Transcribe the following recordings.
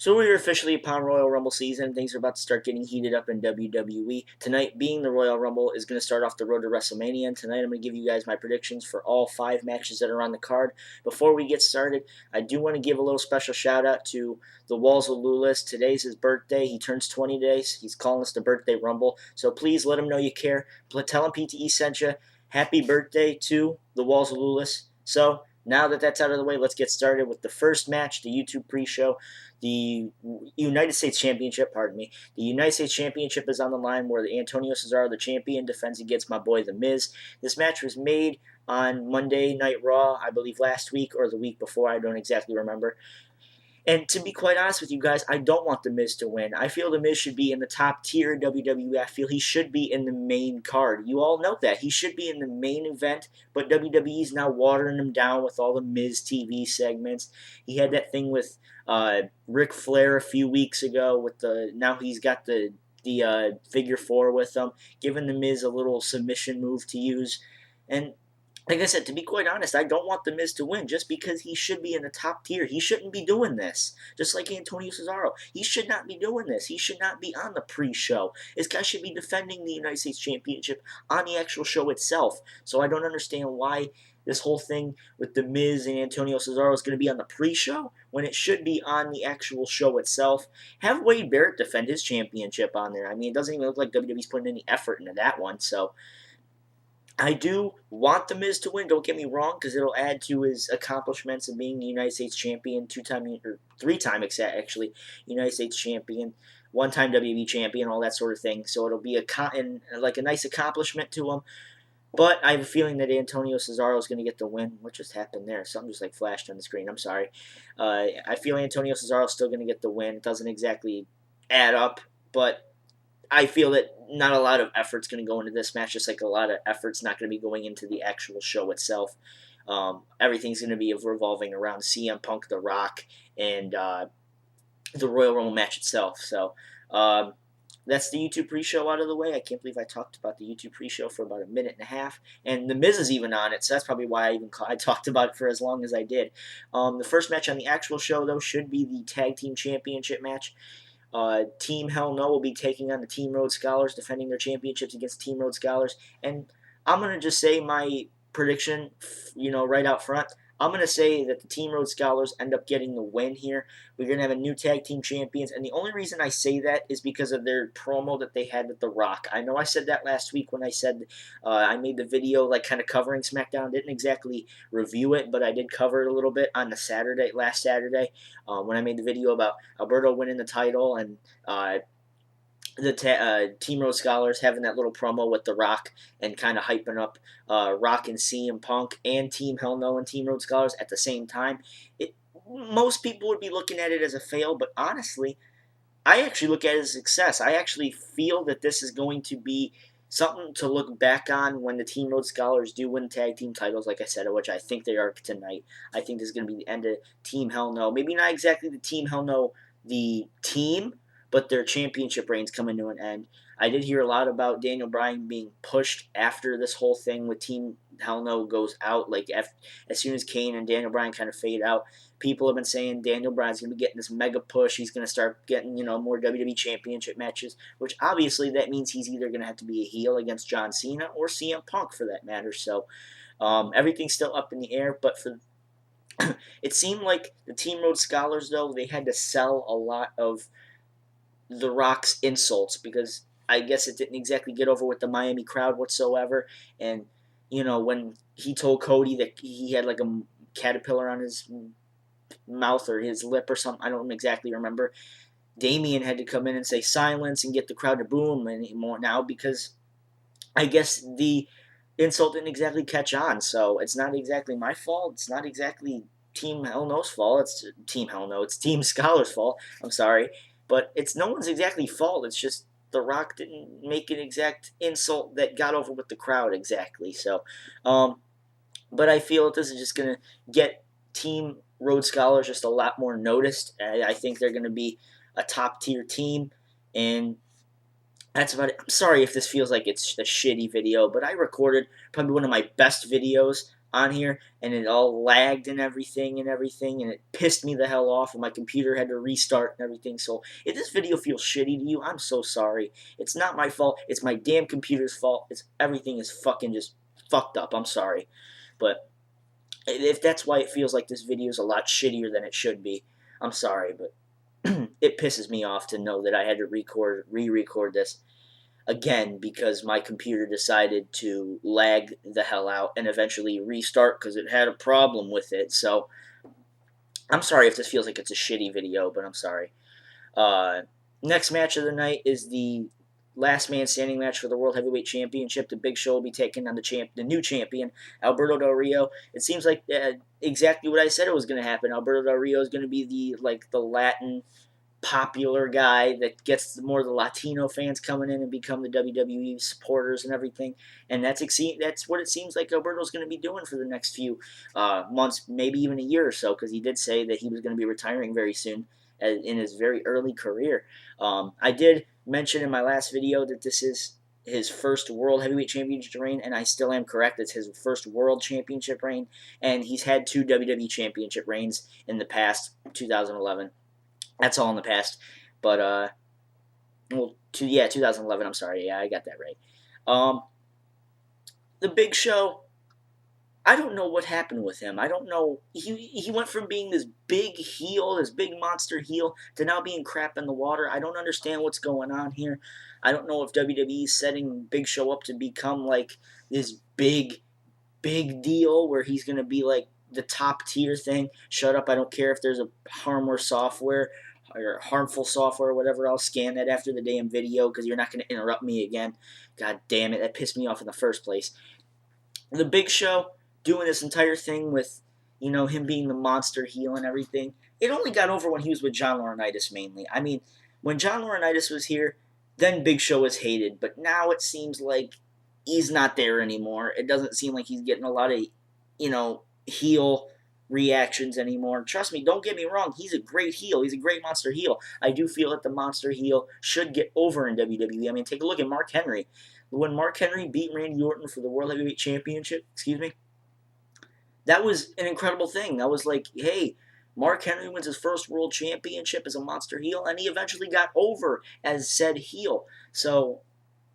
So we are officially upon Royal Rumble season. Things are about to start getting heated up in WWE. Tonight, being the Royal Rumble, is going to start off the road to WrestleMania. And tonight, I'm going to give you guys my predictions for all 5 matches that are on the card. Before we get started, I do want to give a little special shout out to the Walls of Lulis. Today's his birthday. He turns 20 days. He's calling us the Birthday Rumble. So please let him know you care. Tell him PTE sent you. Happy birthday to the Walls of Lulis. So now that that's out of the way, let's get started with the first match, the YouTube pre-show. The United States Championship, pardon me. The United States Championship is on the line where Antonio Cesaro, the champion, defends against my boy The Miz. This match was made on Monday Night Raw, I believe last week or the week before. I don't exactly remember. And to be quite honest with you guys, I don't want The Miz to win. I feel The Miz should be in the top tier WWE. I feel he should be in the main card. You all know that. He should be in the main event, but WWE is now watering him down with all the Miz TV segments. He had that thing with Ric Flair a few weeks ago. Now he's got the figure four with him, giving The Miz a little submission move to use. And like I said, to be quite honest, I don't want The Miz to win just because he should be in the top tier. He shouldn't be doing this. Just like Antonio Cesaro. He should not be doing this. He should not be on the pre-show. This guy should be defending the United States Championship on the actual show itself. So I don't understand why this whole thing with The Miz and Antonio Cesaro is going to be on the pre-show when it should be on the actual show itself. Have Wade Barrett defend his championship on there. I mean, it doesn't even look like WWE's putting any effort into that one. So I do want The Miz to win, don't get me wrong, because it'll add to his accomplishments of being the United States champion, 3-time actually, United States champion, 1-time WWE champion, all that sort of thing. So it'll be a nice accomplishment to him. But I have a feeling that Antonio Cesaro is going to get the win. What just happened there? Something just flashed on the screen. I'm sorry. I feel Antonio Cesaro is still going to get the win. It doesn't exactly add up, but I feel that not a lot of effort's going to go into this match, just like a lot of effort's not going to be going into the actual show itself. Everything's going to be revolving around CM Punk, The Rock, and the Royal Rumble match itself. So that's the YouTube pre-show out of the way. I can't believe I talked about the YouTube pre-show for about a minute and a half, and The Miz is even on it, so that's probably why I talked about it for as long as I did. The first match on the actual show, though, should be the Tag Team Championship match. Team Hell No will be taking on the Team Rhodes Scholars, defending their championships against Team Rhodes Scholars. And I'm going to just say my prediction, right out front. I'm going to say that the Team Rhodes Scholars end up getting the win here. We're going to have a new tag team champions, and the only reason I say that is because of their promo that they had with The Rock. I know I said that last week when I said I made the video kind of covering SmackDown. Didn't exactly review it, but I did cover it a little bit on the last Saturday, when I made the video about Alberto winning the title and the Team Rhodes Scholars having that little promo with The Rock and kind of hyping up Rock and CM Punk and Team Hell No and Team Rhodes Scholars at the same time. Most people would be looking at it as a fail, but honestly, I actually look at it as a success. I actually feel that this is going to be something to look back on when the Team Rhodes Scholars do win tag team titles, like I said, which I think they are tonight. I think this is going to be the end of Team Hell No. Maybe not exactly the Team Hell No, the team, but their championship reigns coming to an end. I did hear a lot about Daniel Bryan being pushed after this whole thing with Team Hell No goes out. As soon as Kane and Daniel Bryan kind of fade out, people have been saying Daniel Bryan's going to be getting this mega push. He's going to start getting, more WWE championship matches, which obviously that means he's either going to have to be a heel against John Cena or CM Punk for that matter. So everything's still up in the air, but it seemed like the Team Rhodes Scholars, though, they had to sell a lot of The Rock's insults because I guess it didn't exactly get over with the Miami crowd whatsoever. And, when he told Cody that he had a caterpillar on his mouth or his lip or something, I don't exactly remember. Damien had to come in and say silence and get the crowd to boo him anymore now because I guess the insult didn't exactly catch on. So it's not exactly my fault. It's not exactly Team Hell No's fault. It's Team Hell No. It's Team Scholar's fault. I'm sorry. But it's no one's exactly fault. It's just The Rock didn't make an exact insult that got over with the crowd exactly. So, but I feel that this is just going to get Team Rhodes Scholars just a lot more noticed. I think they're going to be a top tier team, and that's about it. I'm sorry if this feels like it's a shitty video, but I recorded probably one of my best videos on here, and it all lagged and everything, and it pissed me the hell off, and my computer had to restart and everything. So if this video feels shitty to you, I'm so sorry. It's not my fault. It's my damn computer's fault. Everything is fucking just fucked up. I'm sorry. But if that's why it feels like this video is a lot shittier than it should be, I'm sorry, but it pisses me off to know that I had to re-record this again because my computer decided to lag the hell out and eventually restart because it had a problem with it. So I'm sorry if this feels like it's a shitty video, but I'm sorry. Next match of the night is the last man standing match for the World Heavyweight Championship. The Big Show will be taking on the new champion, Alberto Del Rio. It seems like exactly what I said it was going to happen. Alberto Del Rio is going to be the Latin popular guy that gets more of the Latino fans coming in and become the WWE supporters and everything. And that's what it seems like Alberto's going to be doing for the next few months, maybe even a year or so, because he did say that he was going to be retiring very soon in his very early career. I did mention in my last video that this is his first World Heavyweight Championship reign, and I still am correct. It's his first World Championship reign, and he's had 2 WWE Championship reigns in the past, 2011. That's all in the past. But, 2011, I'm sorry. Yeah, I got that right. The Big Show, I don't know what happened with him. I don't know. He went from being this big heel, this big monster heel, to now being crap in the water. I don't understand what's going on here. I don't know if WWE is setting Big Show up to become like this big deal where he's going to be like the top tier thing. Shut up. I don't care if there's a harmful software or whatever. I'll scan that after the damn video because you're not going to interrupt me again. God damn it. That pissed me off in the first place. The Big Show doing this entire thing with, him being the monster heel and everything. It only got over when he was with John Laurinaitis mainly. I mean, when John Laurinaitis was here, then Big Show was hated. But now it seems like he's not there anymore. It doesn't seem like he's getting a lot of, heel reactions anymore. Trust me, don't get me wrong. He's a great heel. He's a great monster heel. I do feel that the monster heel should get over in WWE. I mean, take a look at Mark Henry. When Mark Henry beat Randy Orton for the World Heavyweight Championship, that was an incredible thing. That was like, hey, Mark Henry wins his first world championship as a monster heel, and he eventually got over as said heel. So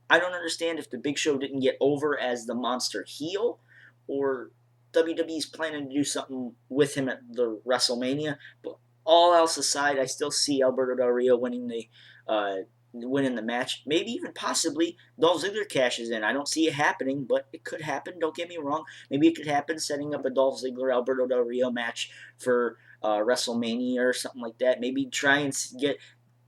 I don't understand if the Big Show didn't get over as the monster heel, or WWE's planning to do something with him at the WrestleMania. But all else aside, I still see Alberto Del Rio winning the match. Maybe even possibly Dolph Ziggler cashes in. I don't see it happening, but it could happen. Don't get me wrong. Maybe it could happen, setting up a Dolph Ziggler Alberto Del Rio match for WrestleMania or something like that. Maybe try and get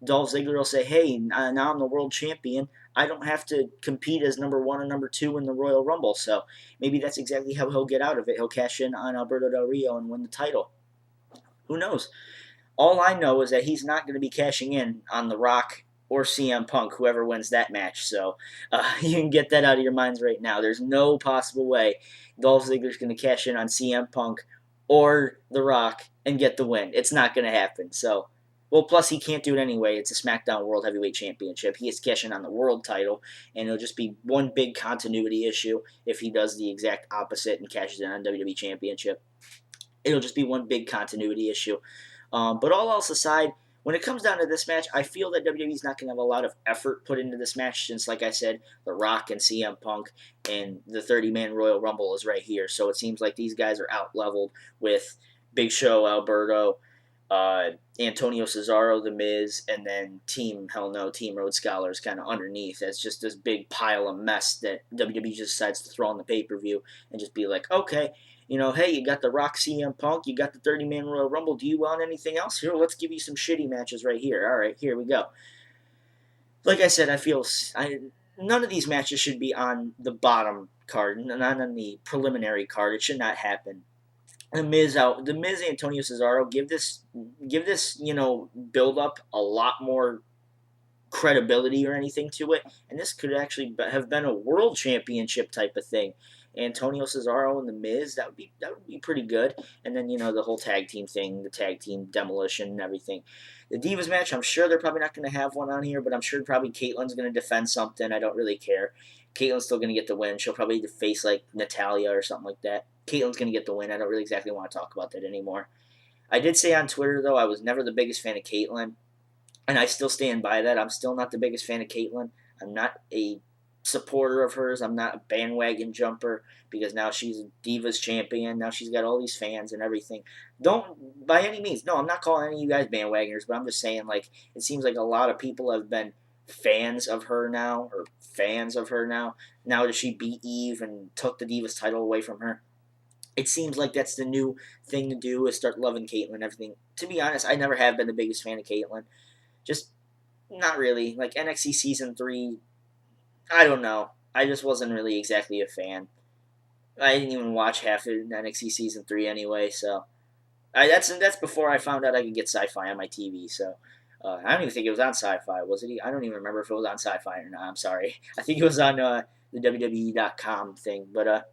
Dolph Ziggler will say, hey, now I'm the world champion. I don't have to compete as number 1 or number 2 in the Royal Rumble. So maybe that's exactly how he'll get out of it. He'll cash in on Alberto Del Rio and win the title. Who knows? All I know is that he's not going to be cashing in on The Rock or CM Punk, whoever wins that match. So you can get that out of your minds right now. There's no possible way Dolph Ziggler's going to cash in on CM Punk or The Rock and get the win. It's not going to happen. So, well, plus he can't do it anyway. It's a SmackDown World Heavyweight Championship. He is cashing on the world title, and it'll just be one big continuity issue if he does the exact opposite and cashes in on WWE Championship. It'll just be one big continuity issue. But all else aside, when it comes down to this match, I feel that WWE's not going to have a lot of effort put into this match since, like I said, The Rock and CM Punk and the 30-man Royal Rumble is right here. So it seems like these guys are out-leveled with Big Show, Alberto, Antonio Cesaro, The Miz, and then Team Rhodes Scholars kind of underneath as just this big pile of mess that WWE just decides to throw on the pay-per-view and just be like, okay, hey, you got The Rock, CM Punk, you got the 30-man Royal Rumble. Do you want anything else? Here, let's give you some shitty matches right here. All right, here we go. Like I said, I feel none of these matches should be on the bottom card, not on the preliminary card. It should not happen. The Miz Antonio Cesaro, give this build up a lot more credibility or anything to it, and this could actually have been a world championship type of thing. Antonio Cesaro and The Miz. That would be pretty good. And then the whole tag team thing, the tag team demolition and everything. The Divas match, I'm sure they're probably not going to have one on here, but I'm sure probably Caitlyn's going to defend something. I don't really care. Caitlyn's still going to get the win. She'll probably face like Natalia or something like that. Caitlyn's going to get the win. I don't really exactly want to talk about that anymore. I did say on Twitter, though, I was never the biggest fan of Caitlyn, and I still stand by that. I'm still not the biggest fan of Caitlyn. I'm not a supporter of hers. I'm not a bandwagon jumper because now she's a Divas champion. Now she's got all these fans and everything. Don't, by any means, no, I'm not calling any of you guys bandwagoners, but I'm just saying, like, it seems like a lot of people have been fans of her now, or fans of her now. Now that she beat Eve and took the Divas title away from her. It seems like that's the new thing to do is start loving Caitlyn and everything. To be honest, I never have been the biggest fan of Caitlyn. Just not really. Like NXT Season 3, I don't know. I just wasn't really exactly a fan. I didn't even watch half of NXT Season 3 anyway, so that's before I found out I could get Sci-Fi on my TV, so I don't even think it was on Sci-Fi, was it? I don't even remember if it was on Sci-Fi or not. I'm sorry. I think it was on the WWE.com thing, but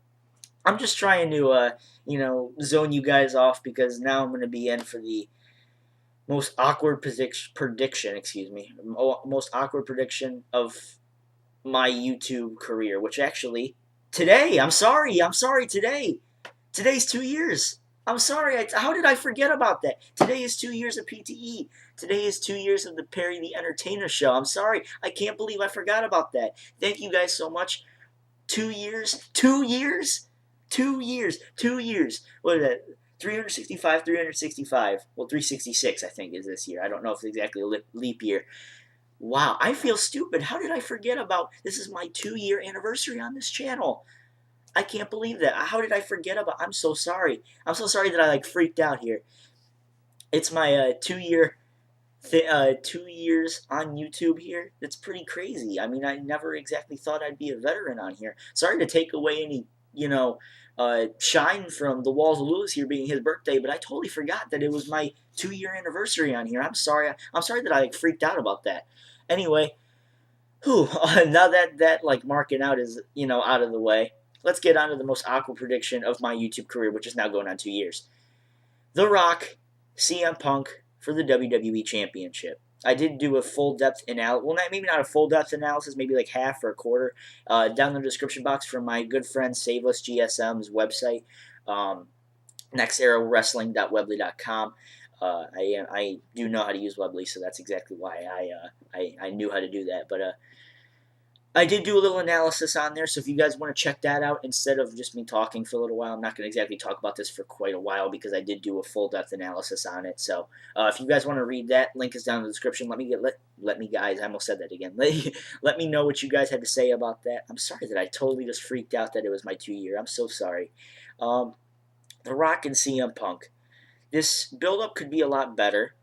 I'm just trying to, zone you guys off because now I'm going to be in for the most awkward prediction, most awkward prediction of my YouTube career, which actually, today, today. Today's 2 years. I'm sorry, how did I forget about that? Today is 2 years of PTE. Today is 2 years of the Perry the Entertainer show. I'm sorry, I can't believe I forgot about that. Thank you guys so much. 2 years? 2 years? 2 years. 2 years. What is that? 365, 365. Well, 366, I think, is this year. I don't know if it's exactly a leap year. Wow, I feel stupid. How did I forget about this? Is my 2-year anniversary on this channel. I can't believe that. How did I forget about? I'm so sorry. I'm so sorry that I freaked out here. It's my 2-year 2 years on YouTube here. That's pretty crazy. I mean, I never exactly thought I'd be a veteran on here. Sorry to take away any, shine from the Walls of Lewis here being his birthday, but I totally forgot that it was my 2-year anniversary on here. I'm sorry. I'm sorry that I freaked out about that. Anyway, now that marking out is, out of the way, let's get on to the most awkward prediction of my YouTube career, which is now going on 2 years. The Rock, CM Punk for the WWE Championship. I did do a full depth analysis. Well, maybe not a full depth analysis, maybe like half or a quarter. Down in the description box from my good friend Save Us GSM's website, nextEraWrestling.weebly.com. I do know how to use Weebly, so that's exactly why I knew how to do that. But I did do a little analysis on there, so if you guys want to check that out instead of just me talking for a little while, I'm not going to exactly talk about this for quite a while because I did do a full depth analysis on it. So if you guys want to read that, link is down in the description. Let me guys, I almost said that again. Let me know what you guys had to say about that. I'm sorry that I totally just freaked out that it was my 2-year. I'm so sorry. The Rock and CM Punk. This build-up could be a lot better.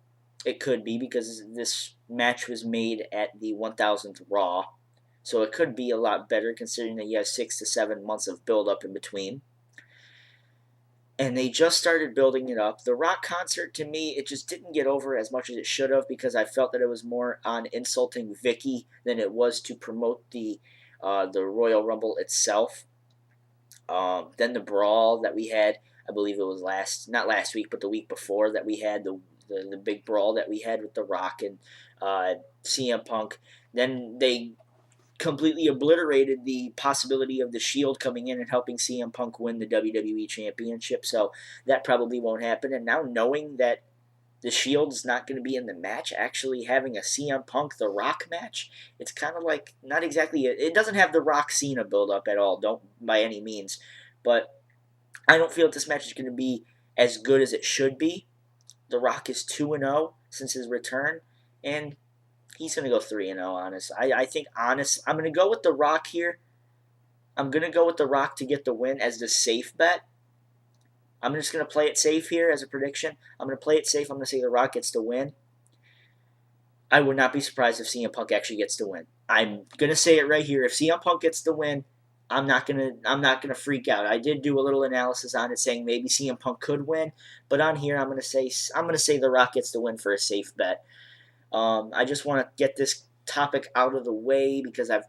It could be because this match was made at the 1000th Raw. So it could be a lot better considering that you have 6 to 7 months of build-up in between. And they just started building it up. The Rock concert, to me, it just didn't get over as much as it should have because I felt that it was more on insulting Vicky than it was to promote the Royal Rumble itself. Then the brawl that we had, I believe it was not last week, but the week before that we had the big brawl that we had with The Rock and CM Punk. Then they completely obliterated the possibility of the Shield coming in and helping CM Punk win the WWE Championship. So that probably won't happen. And now knowing that the Shield is not going to be in the match, actually having a CM Punk The Rock match, it's kind of like not exactly. It doesn't have the Rock Cena build up at all. Don't by any means, but I don't feel that this match is going to be as good as it should be. The Rock is 2-0 since his return, and he's going to go 3-0, honest. I think, honest, I'm going to go with The Rock here. I'm going to go with The Rock to get the win as the safe bet. I'm just going to play it safe here as a prediction. I'm going to play it safe. I'm going to say The Rock gets the win. I would not be surprised if CM Punk actually gets the win. I'm going to say it right here. If CM Punk gets the win, I'm not gonna freak out. I did do a little analysis on it, saying maybe CM Punk could win, but on here I'm gonna say The Rock gets the win for a safe bet. I just want to get this topic out of the way because I've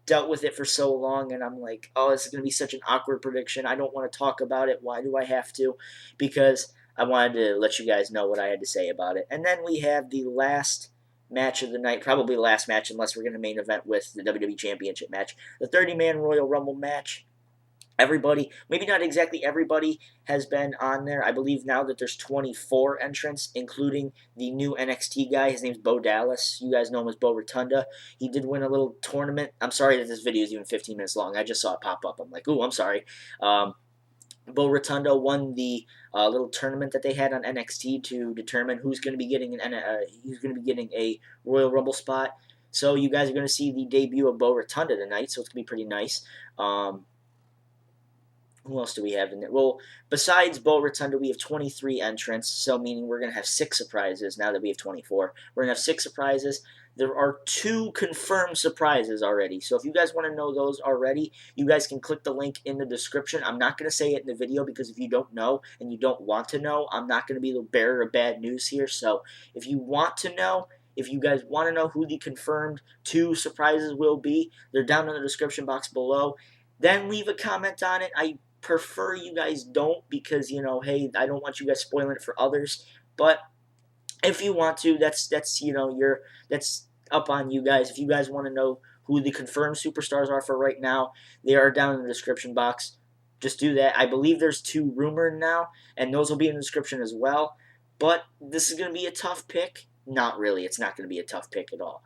dealt with it for so long, and I'm like, oh, this is going to be such an awkward prediction. I don't want to talk about it. Why do I have to? Because I wanted to let you guys know what I had to say about it. And then we have the last match of the night, probably the last match, unless we're going to main event with the WWE Championship match, the 30-man Royal Rumble match. Everybody, maybe not exactly everybody, has been on there. I believe now that there's 24 entrants, including the new NXT guy. His name's Bo Dallas. You guys know him as Bo Rotunda. He did win a little tournament. I'm sorry that this video is even 15 minutes long. I just saw it pop up. I'm like, ooh, I'm sorry. Bo Rotunda won the little tournament that they had on NXT to determine who's going to be getting a Royal Rumble spot. So you guys are going to see the debut of Bo Rotunda tonight. So it's going to be pretty nice. Who else do we have in there? Well, besides Bo Rotunda, we have 23 entrants, so meaning we're going to have 6 surprises now that we have 24. We're going to have 6 surprises. There are 2 confirmed surprises already, so if you guys want to know those already, you guys can click the link in the description. I'm not going to say it in the video because if you don't know and you don't want to know, I'm not going to be the bearer of bad news here, so if you want to know, if you guys want to know who the confirmed 2 surprises will be, they're down in the description box below. Then leave a comment on it. I prefer you guys don't because, hey, I don't want you guys spoiling it for others. But if you want to, that's up on you guys. If you guys want to know who the confirmed superstars are for right now, they are down in the description box. Just do that. I believe there's 2 rumored now, and those will be in the description as well. But this is going to be a tough pick. Not really. It's not going to be a tough pick at all.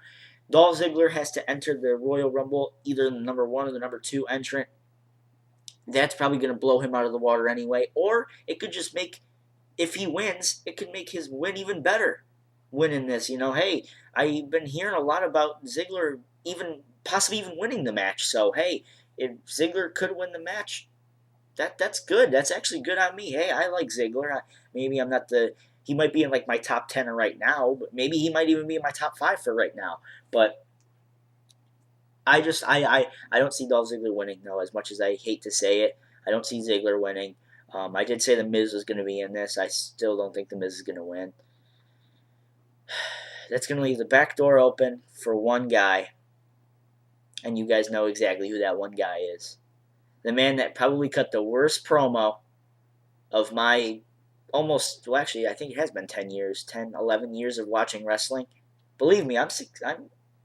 Dolph Ziggler has to enter the Royal Rumble, either the number 1 or the number 2 entrant. That's probably going to blow him out of the water anyway. Or it could just make, if he wins, it could make his win even better. Winning this, hey, I've been hearing a lot about Ziggler possibly even winning the match. So, hey, if Ziggler could win the match, that's good. That's actually good on me. Hey, I like Ziggler. Maybe I'm not he might be in like my top 10 right now, but maybe he might even be in my top 5 for right now. But I don't see Dolph Ziggler winning, though, as much as I hate to say it. I don't see Ziggler winning. I did say The Miz was going to be in this. I still don't think The Miz is going to win. That's going to leave the back door open for one guy. And you guys know exactly who that one guy is. The man that probably cut the worst promo of my actually, I think it has been 10 years, 10, 11 years of watching wrestling. Believe me, I'm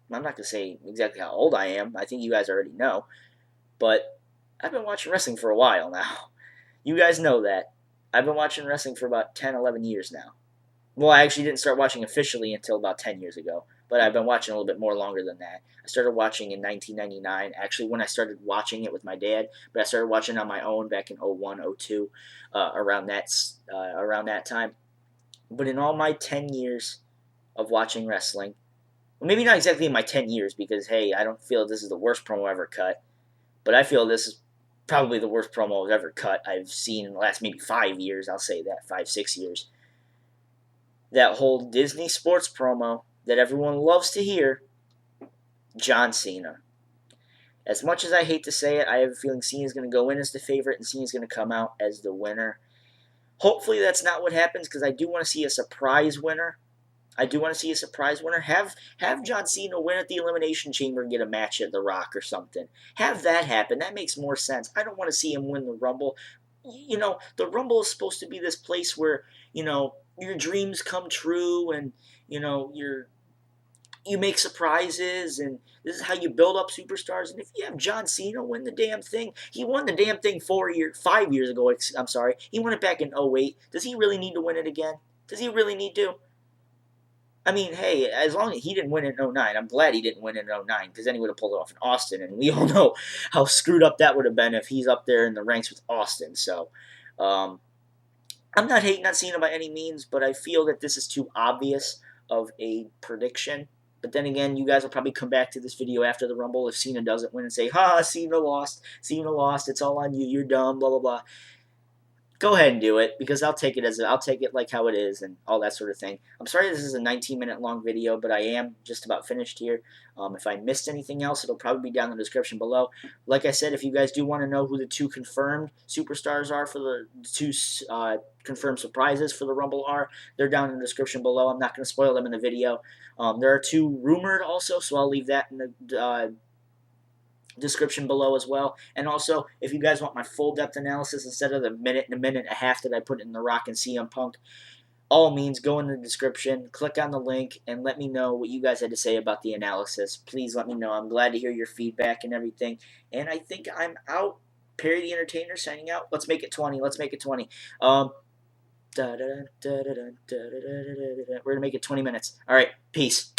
not going to say exactly how old I am. I think you guys already know. But I've been watching wrestling for a while now. You guys know that. I've been watching wrestling for about 10, 11 years now. Well, I actually didn't start watching officially until about 10 years ago. But I've been watching a little bit more longer than that. I started watching in 1999, actually when I started watching it with my dad. But I started watching on my own back in 01, 02, around that time. But in all my 10 years of watching wrestling, well, maybe not exactly in my 10 years because, hey, I don't feel this is the worst promo ever cut. But I feel this is probably the worst promo I've ever cut I've seen in the last maybe 5 years. I'll say that, 5, 6 years. That whole Disney sports promo that everyone loves to hear, John Cena. As much as I hate to say it, I have a feeling Cena's going to go in as the favorite and Cena's going to come out as the winner. Hopefully that's not what happens because I do want to see a surprise winner. Have John Cena win at the Elimination Chamber and get a match at The Rock or something. Have that happen. That makes more sense. I don't want to see him win the Rumble. The Rumble is supposed to be this place where, your dreams come true and, you make surprises and this is how you build up superstars. And if you have John Cena win the damn thing, he won the damn thing 5 years ago. I'm sorry. He won it back in 08. Does he really need to win it again? Does he really need to? I mean, hey, as long as he didn't win in 09, I'm glad he didn't win in 09 because then he would have pulled it off in Austin. And we all know how screwed up that would have been if he's up there in the ranks with Austin. So, I'm not hating on Cena by any means, but I feel that this is too obvious of a prediction. But then again, you guys will probably come back to this video after the Rumble if Cena doesn't win and say, Cena lost, it's all on you, you're dumb, blah, blah, blah. Go ahead and do it because I'll take it like how it is and all that sort of thing. I'm sorry this is a 19-minute long video, but I am just about finished here. If I missed anything else, it'll probably be down in the description below. Like I said, if you guys do want to know who the 2 confirmed superstars are for the 2 confirmed surprises for the Rumble are, they're down in the description below. I'm not going to spoil them in the video. There are 2 rumored also, so I'll leave that in the description below as well. And also, if you guys want my full depth analysis instead of the minute and a minute and a half that I put in The Rock and CM Punk, all means go in the description, click on the link, and let me know what you guys had to say about the analysis. Please let me know. I'm glad to hear your feedback and everything. And I think I'm out. Perry the Entertainer signing out. Let's make it 20. Let's make it 20. We're going to make it 20 minutes. All right. Peace.